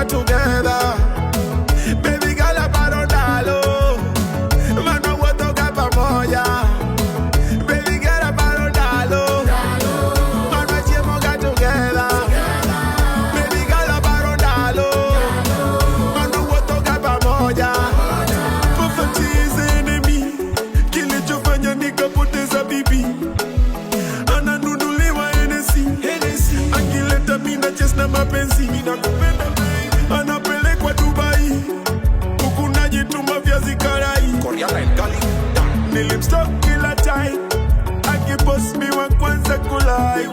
got together. Baby girl aparondalo, mano wotoka pamoja. Baby girl aparondalo, mano chiemo got together. Baby girl aparondalo, mano wotoka pamoja. Poverty is enemy, kilichofanya nikapoteza bibi. Ananunuliwa Hennessy, akileta mina just na mapenzi. Ninakupenda baby, anapelekwa Dubai, huku najituma viazi karai. Koreana and Gali, nilimstalk kila time, akipost mi wa kwanza kulai.